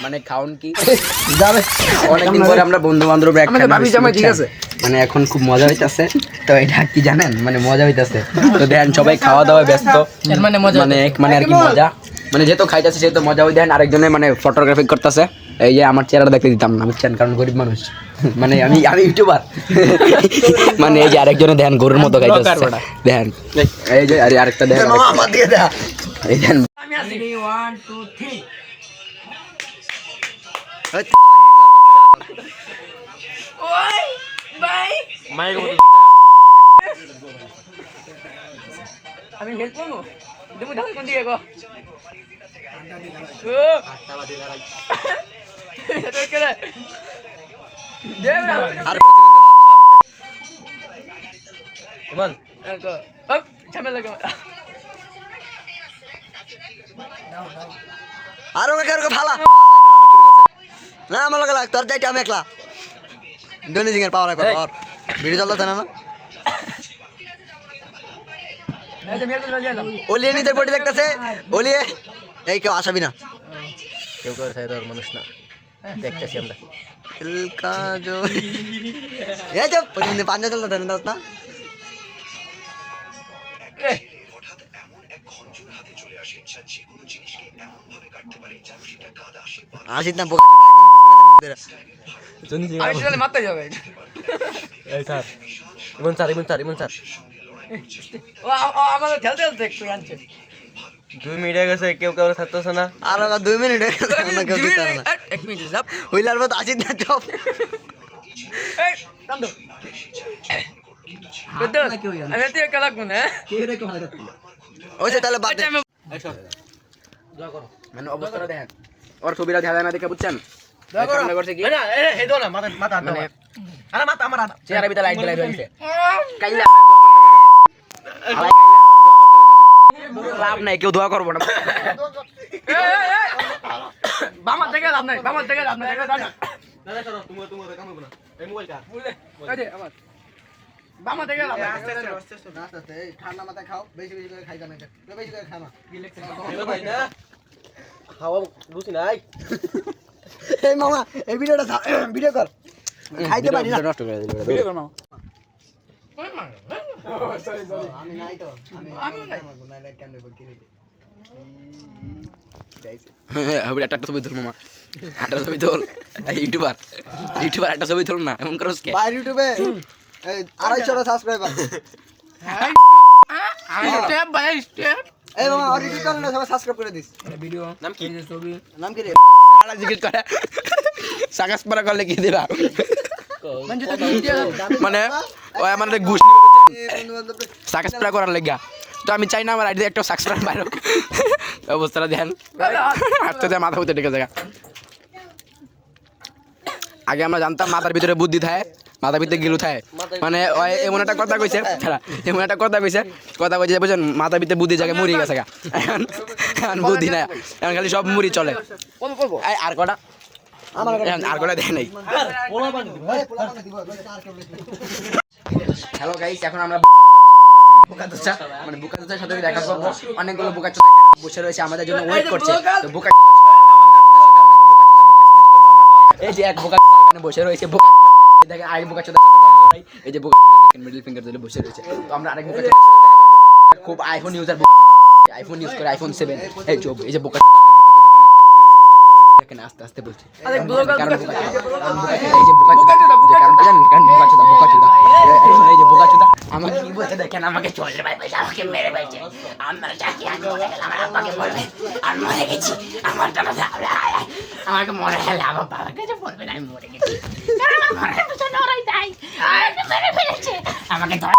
মানে খাউন কি যাবে অনেকদিন পরে আমরা বন্ধু বান্ধব একসাথে ভাবি জামাই ঠিক আছে মানে এখন খুব মজা হইতাছে তো এটা কি জানেন মানে মজা হইতাছে তো দেখেন সবাই খাওয়া দাওয়া ব্যস্ত মানে মজা মানে আর কি মজা মানে যেহেতু খাইতেছে সেহেতু মজা হই দেন আরেকজনে মানে ফটোগ্রাফি করতেছে এই যে আমার চেহারাটা দেখতে দিতাম না বুঝছেন কারণ গরিব মানুষ মানে আমি ইউটিউবার মানে এই যে আরেকজনে দেখেন গরুর মতো খাইতেছে দেখেন এই যে আরেকটা দেখেন আমার দিয়ে দেন এই দেন আমি আসি 1 2 3 ওই ভাই মাইক আমি হেল্প করব তুমি ঢাল কোন দিকে গো ও আটটা বাজে লাগাই এটা করে দেব না আর প্রতিবন্ধী বল আপ ঝামেলা লাগা আরো বেকার ভালা না আমার লাগে লাগ তোর যাইতে আমি একলা ডনি জিঙ্গের পাওয়ার পাওয়ার ভিডিও চলতেছে না ওলিয়ে নিতে বডি দেখতেছে ওলিয়ে এই কেউ আসাবি না কেউ করে সাইডর মানুষ না দেখতেছি আমরা ইলকা জো এই যে পরিন্দে পাঞ্জা চলতে না না আসিত না বোকা শুনি আমি চলে মারতে যাবে এই স্যার ইমন স্যার ও আমাদের ঠেলতে ঠেলতে একটু আনছে 2 মিনিট হয়ে গেছে কেউ কারো থাকতেছে না আর 2 মিনিট হয়ে গেছে না কেউ দিতে না 1 মিনিট যাব হইলার মত আসিত না চপ এই কাম দো কত আমি এত একা লাগব না কে রে কো ভালো ওই যে তাহলে বাদ দে দোয়া করো মানে অবস্থাটা দেখেন ওর ছবিটা দেখা যায় না দেখে বুঝছেন দোয়া করো করছে কি না এই দো না মাথা মানে আরে মাথা আমার চেহারা ভিতরে লাইট জ্বালাই দিয়েছে কাইলা লাভ নাই কেউ দোয়া করবো না বামা থেকে লাভ নাই দাদা করো তুমি কাম করো না এই মোবাইল কার এই দে আমার বামা থেকে লাভ নাই আস্তে ঠান্ডা মাথায় খাও বেশি করে খাই জানা বেশি করে খানা কি লেখছে ভাই না খাওয়া বুঝি নাই এই মামা এই ভিডিও কর খাইতে পারি না নষ্ট করে দিল ভিডিও কর মামা সরি আমি নাই তো আমি নাই লাইট কেন দেব কি হবে একটা ছবি ধর মামা একটা ছবি ধর ইউটিউবার একটা ছবি ধর না এমন করস কে বাইরে ইউটিউবে এই 250 সাবস্ক্রাইবার স্টেপ বাই স্টেপ এই মামা আর ইউটিউব চ্যানেলে সবাই সাবস্ক্রাইব করে দিস ভিডিও নাম কি ছবি নাম কি রে আলা জিজ্ঞেস করে সাকাস পারা করলে কি দিবা মানে ওই আমাদের ঘুষ নিবে বুঝছেন সাকাস পারা করার লাগা তো আমি চাই না আমার আইডি একটা সাকসেস বাইরে অবস্থাটা দেখেন আস্তে মাথা উঠে ডেকে জায়গা আগে আমরা জানতাম মাথার ভিতরে বুদ্ধি থাকে মাথার ভিতরে গিলু থাকে মানে এমন একটা কথা কইছে বুঝছেন মাথার ভিতরে বুদ্ধি জায়গায় মুড়ি গেছে এখন বুদ্ধি নাই এখন খালি সব মুড়ি চলে আর কটা আর কটা দেয় নাই হ্যালো গাইস এখন আমরা বোকাচোদার সাথে দেখা করবো অনেকগুলো বোকাচোদা বসে রয়েছে আমাদের জন্য ওয়েট করছে তো এই যে এক বোকাচোদা এখানে বসে রয়েছে দেখেন আরেক বোকাচোদার সাথে দেখা করাই এই যে বোকাচোদা দেখেন মিডল ফিঙ্গার ধরে বসে রয়েছে তো আমরা আরেক বোকাচোদা খুব আইফোন ইউজার আইফোন ইউজ করে iPhone 7 এই যে বোকাচোদা দেখেন আস্তে আস্তে বলছি এই যে বোকাচোদা আমাকে কি বলতে দেখেন আমাকে চলে ভাই ভাই আমাকে মেরে ফেলছে আমার চাকরি আমি মরে গেলাম আমার আব্বাকে বলবে আমি মরে গেছি আমার টাকা আমাকে মরে গেলে আমার বাবার কাছে বলবেন আমি মরে গেছি মেরে ফেলেছে আমাকে ধরে